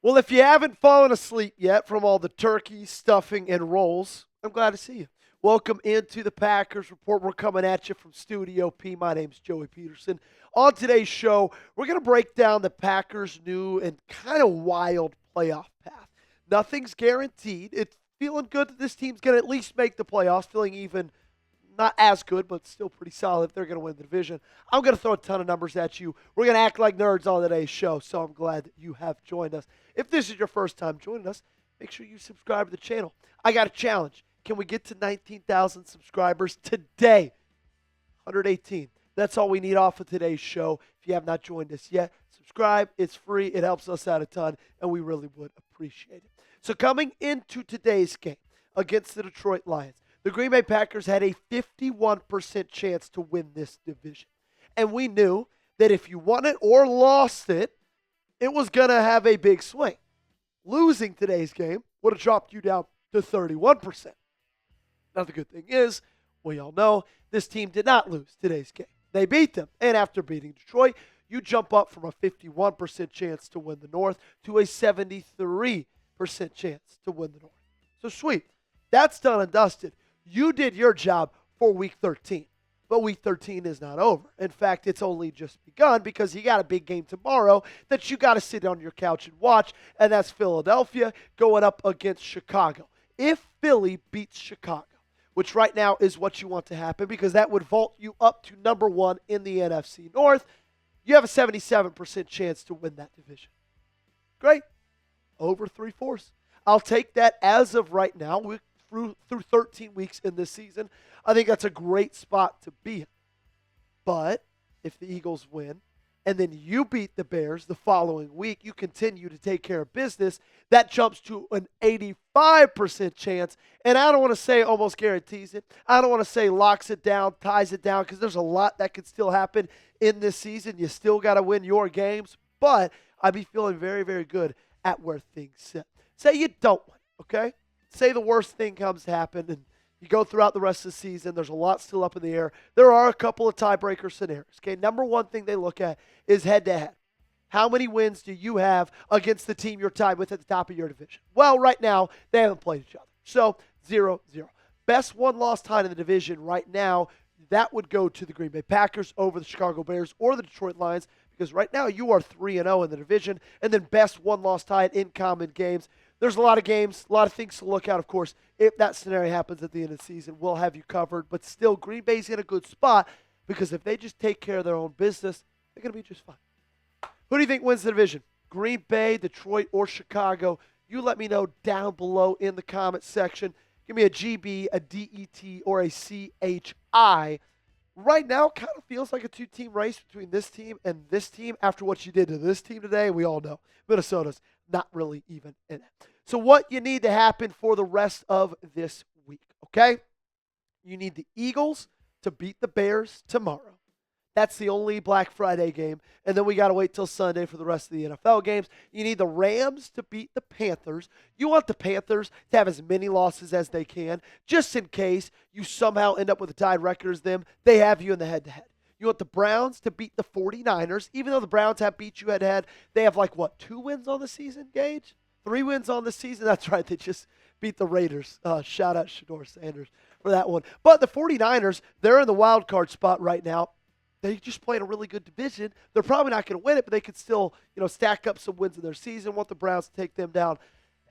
Well, if you haven't fallen asleep yet from all the turkey, stuffing, and rolls, I'm glad to see you. Welcome into the Packers Report. We're coming at you from Studio P. My name's Joey Petersen. On today's show, we're going to break down the Packers' new and kind of wild playoff path. Nothing's guaranteed. It's feeling good that this team's going to at least make the playoffs, feeling even not as good, but still pretty solid if they're going to win the division. I'm going to throw a ton of numbers at you. We're going to act like nerds on today's show, so I'm glad that you have joined us. If this is your first time joining us, make sure you subscribe to the channel. I got a challenge. Can we get to 19,000 subscribers today? 118. That's all we need off of today's show. If you have not joined us yet, subscribe. It's free. It helps us out a ton, and we really would appreciate it. So coming into today's game against the Detroit Lions, the Green Bay Packers had a 51% chance to win this division. And we knew that if you won it or lost it, it was going to have a big swing. Losing today's game would have dropped you down to 31%. Now, the good thing is, we all know this team did not lose today's game. They beat them. And after beating Detroit, you jump up from a 51% chance to win the North to a 73% chance to win the North. So sweet. That's done and dusted. You did your job for Week 13, but Week 13 is not over. In fact, it's only just begun because you got a big game tomorrow that you got to sit on your couch and watch, and that's Philadelphia going up against Chicago. If Philly beats Chicago, which right now is what you want to happen because that would vault you up to number one in the NFC North, you have a 77% chance to win that division. Great. Over 3/4. I'll take that as of right now. We're through 13 weeks in this season. I think that's a great spot to be in. But if the Eagles win and then you beat the Bears the following week, you continue to take care of business, that jumps to an 85% chance. And I don't want to say almost guarantees it. I don't want to say locks it down, ties it down, because there's a lot that could still happen in this season. You still got to win your games. But I'd be feeling very, very good at where things sit. Say you don't win, okay? Say the worst thing comes to happen and you go throughout the rest of the season. There's a lot still up in the air. There are a couple of tiebreaker scenarios. Okay, number one thing they look at is head-to-head. How many wins do you have against the team you're tied with at the top of your division? Well, right now, they haven't played each other. So, 0-0. Best one-loss tied in the division right now, that would go to the Green Bay Packers over the Chicago Bears or the Detroit Lions because right now you are 3-0 in the division. And then best one-loss tied in common games. There's a lot of games, a lot of things to look at, of course. If that scenario happens at the end of the season, we'll have you covered. But still, Green Bay's in a good spot because if they just take care of their own business, they're going to be just fine. Who do you think wins the division? Green Bay, Detroit, or Chicago? You let me know down below in the comment section. Give me a GB, a DET, or a CHI. Right now, it kind of feels like a two-team race between this team and this team after what you did to this team today. We all know Minnesota's not really even in it. So what you need to happen for the rest of this week, okay? You need the Eagles to beat the Bears tomorrow. That's the only Black Friday game. And then we got to wait till Sunday for the rest of the NFL games. You need the Rams to beat the Panthers. You want the Panthers to have as many losses as they can, just in case you somehow end up with a tied record as them. They have you in the head-to-head. You want the Browns to beat the 49ers. Even though the Browns have beat you head-to-head, they have 2 wins on the season, Gage? 3 wins on the season? That's right. They just beat the Raiders. Shout out Shador Sanders for that one. But the 49ers, they're in the wild card spot right now. They just play in a really good division. They're probably not going to win it, but they could still, stack up some wins in their season. Want the Browns to take them down.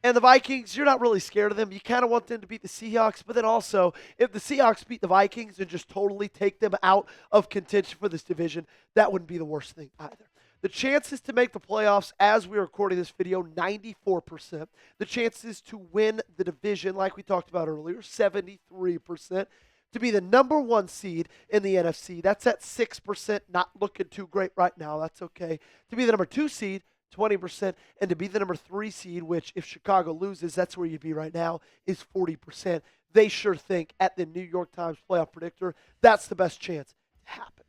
And the Vikings, you're not really scared of them. You kind of want them to beat the Seahawks, but then also, if the Seahawks beat the Vikings and just totally take them out of contention for this division, that wouldn't be the worst thing either. The chances to make the playoffs as we're recording this video, 94%. The chances to win the division, like we talked about earlier, 73%. To be the number one seed in the NFC, that's at 6%, not looking too great right now. That's okay. To be the number 2 seed, 20%, and to be the number 3 seed, which if Chicago loses, that's where you'd be right now, is 40%. They sure think at the New York Times playoff predictor, that's the best chance to happen.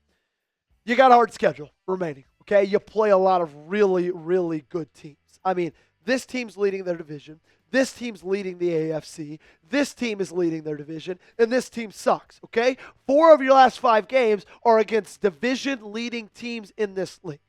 You got a hard schedule remaining, okay? You play a lot of really, really good teams. I mean, this team's leading their division. This team's leading the AFC. This team is leading their division, and this team sucks, okay? 4 of your last 5 games are against division-leading teams in this league.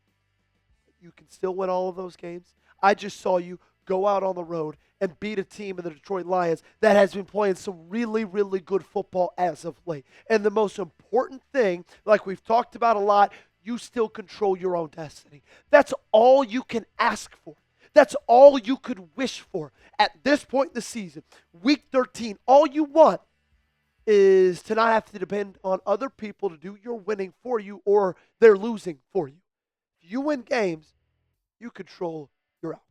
You can still win all of those games. I just saw you go out on the road and beat a team in the Detroit Lions that has been playing some really, really good football as of late. And the most important thing, like we've talked about a lot, you still control your own destiny. That's all you can ask for. That's all you could wish for at this point in the season. Week 13, all you want is to not have to depend on other people to do your winning for you or they're losing for you. If you win games, you control your outcomes.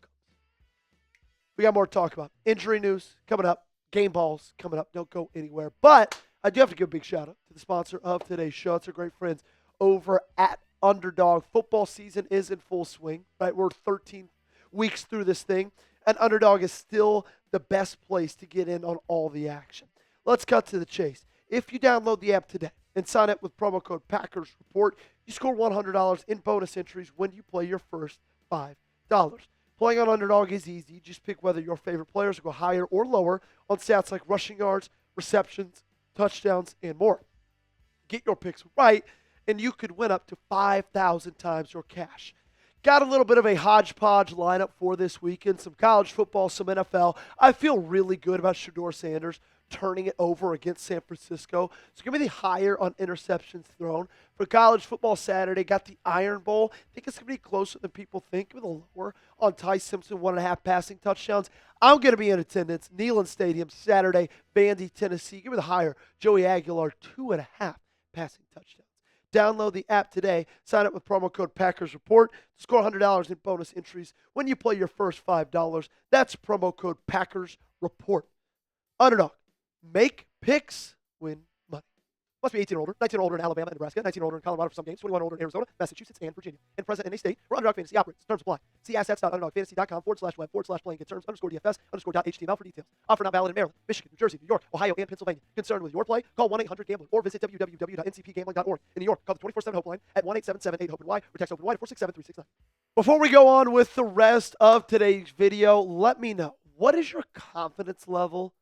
We got more to talk about. Injury news coming up. Game balls coming up. Don't go anywhere. But I do have to give a big shout out to the sponsor of today's show. It's our great friends over at Underdog. Football season is in full swing, right? We're 13 weeks through this thing, and Underdog is still the best place to get in on all the action. Let's cut to the chase. If you download the app today and sign up with promo code Packers Report, you score $100 in bonus entries when you play your first $5. Playing on Underdog is easy. Just pick whether your favorite players will go higher or lower on stats like rushing yards, receptions, touchdowns, and more. Get your picks right, and you could win up to 5,000 times your cash. Got a little bit of a hodgepodge lineup for this weekend. Some college football, some NFL. I feel really good about Shedeur Sanders turning it over against San Francisco. It's going to be the higher on interceptions thrown. For college football Saturday, got the Iron Bowl. I think it's going to be closer than people think, with a lower on Ty Simpson, 1.5 passing touchdowns. I'm going to be in attendance. Neyland Stadium, Saturday, Vandy, Tennessee. Give me the higher. Joey Aguilar, 2.5 passing touchdowns. Download the app today. Sign up with promo code Packers Report to score $100 in bonus entries when you play your first $5. That's promo code Packers Report. Underdog. Make picks, win money. Must be 18 or older, 19 or older in Alabama and Nebraska, 19 or older in Colorado for some games, 21 or older in Arizona, Massachusetts, and Virginia. And present in a state where Underdog Fantasy operates. Terms apply. See assets.underdogfantasy.com/web/playing-terms_DFS_.html for details. Offer not valid in Maryland, Michigan, New Jersey, New York, Ohio, and Pennsylvania. Concerned with your play? Call 1-800-GAMBLER or visit www.ncpgambling.org. In New York, call the 24/7 Hope line at 1-877-8-HOPE-NY or text HOPE-NY to 467-369. Before we go on with the rest of today's video, let me know, what is your confidence level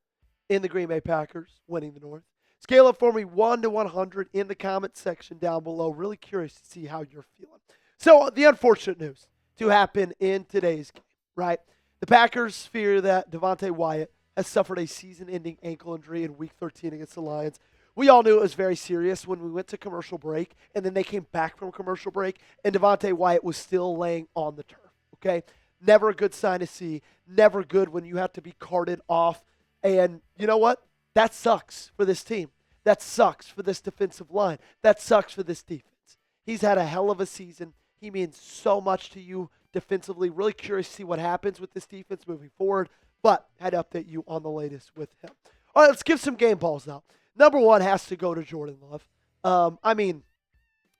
in the Green Bay Packers winning the North? Scale it for me 1 to 100 in the comment section down below. Really curious to see how you're feeling. So the unfortunate news to happen in today's game, right? The Packers fear that Devonte Wyatt has suffered a season-ending ankle injury in Week 13 against the Lions. We all knew it was very serious when we went to commercial break, and then they came back from commercial break, and Devonte Wyatt was still laying on the turf, okay? Never a good sign to see. Never good when you have to be carted off. And you know what? That sucks for this team. That sucks for this defensive line. That sucks for this defense. He's had a hell of a season. He means so much to you defensively. Really curious to see what happens with this defense moving forward, but had to update you on the latest with him. All right, let's give some game balls now. Number one has to go to Jordan Love.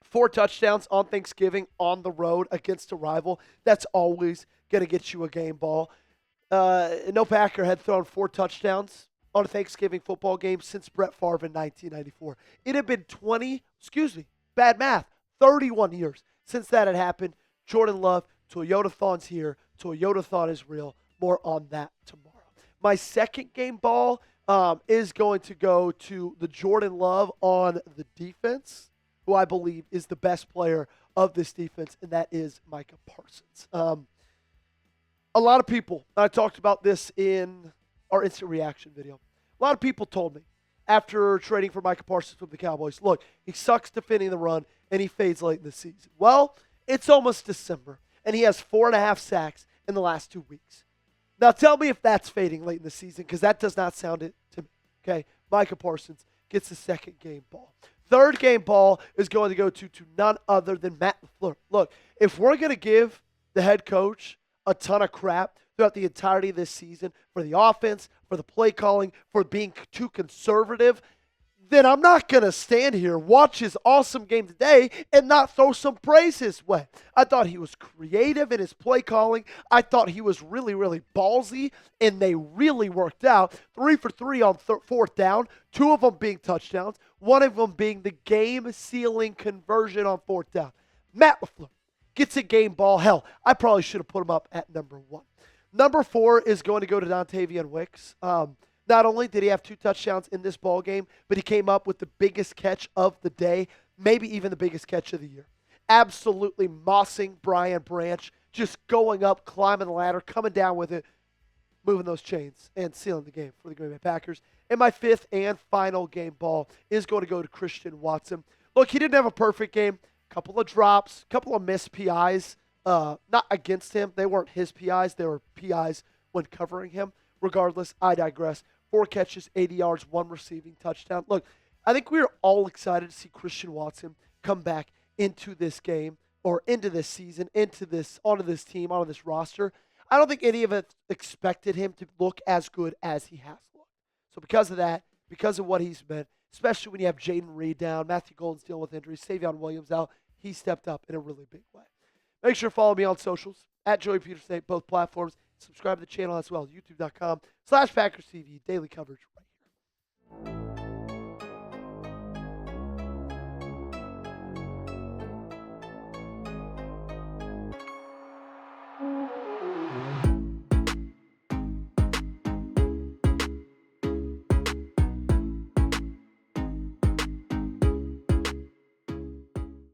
4 touchdowns on Thanksgiving on the road against a rival. That's always going to get you a game ball. No Packer had thrown 4 touchdowns on a Thanksgiving football game since Brett Favre in 1994. It had been 31 years since that had happened. Jordan Love, Toyota-thon's here. Toyota-thon is real. More on that tomorrow. My second game ball is going to go to the Jordan Love on the defense, who I believe is the best player of this defense, and that is Micah Parsons. A lot of people, I talked about this in our instant reaction video. A lot of people told me after trading for Micah Parsons from the Cowboys, look, he sucks defending the run and he fades late in the season. Well, it's almost December, and he has 4.5 sacks in the last 2 weeks. Now tell me if that's fading late in the season, because that does not sound it to me. Okay, Micah Parsons gets the second game ball. Third game ball is going to go to none other than Matt LaFleur. Look, if we're going to give the head coach a ton of crap throughout the entirety of this season for the offense, for the play calling, for being too conservative, then I'm not going to stand here, watch his awesome game today, and not throw some praise his way. I thought he was creative in his play calling. I thought he was really, really ballsy, and they really worked out. 3 for 3 on 4th down, 2 of them being touchdowns, 1 of them being the game-sealing conversion on 4th down. Matt LaFleur gets a game ball. Hell, I probably should have put him up at number 1. Number 4 is going to go to Dontavian Wicks. Not only did he have 2 touchdowns in this ball game, but he came up with the biggest catch of the day, maybe even the biggest catch of the year. Absolutely mossing Brian Branch, just going up, climbing the ladder, coming down with it. moving those chains and sealing the game for the Green Bay Packers. And my fifth and final game ball is going to go to Christian Watson. Look, he didn't have a perfect game. Couple of drops, couple of missed PIs. Not against him. They weren't his PIs. They were PIs when covering him. Regardless, I digress. 4 catches, 80 yards, 1 receiving touchdown. Look, I think we're all excited to see Christian Watson come back into this game or into this season, onto this team, onto this roster. I don't think any of us expected him to look as good as he has looked. So because of that, because of what he's been, especially when you have Jaden Reed down, Matthew Golden's dealing with injuries, Savion Williams out, he stepped up in a really big way. Make sure to follow me on socials, at Joey Petersen, both platforms. Subscribe to the channel as well, youtube.com/PackersTV, daily coverage.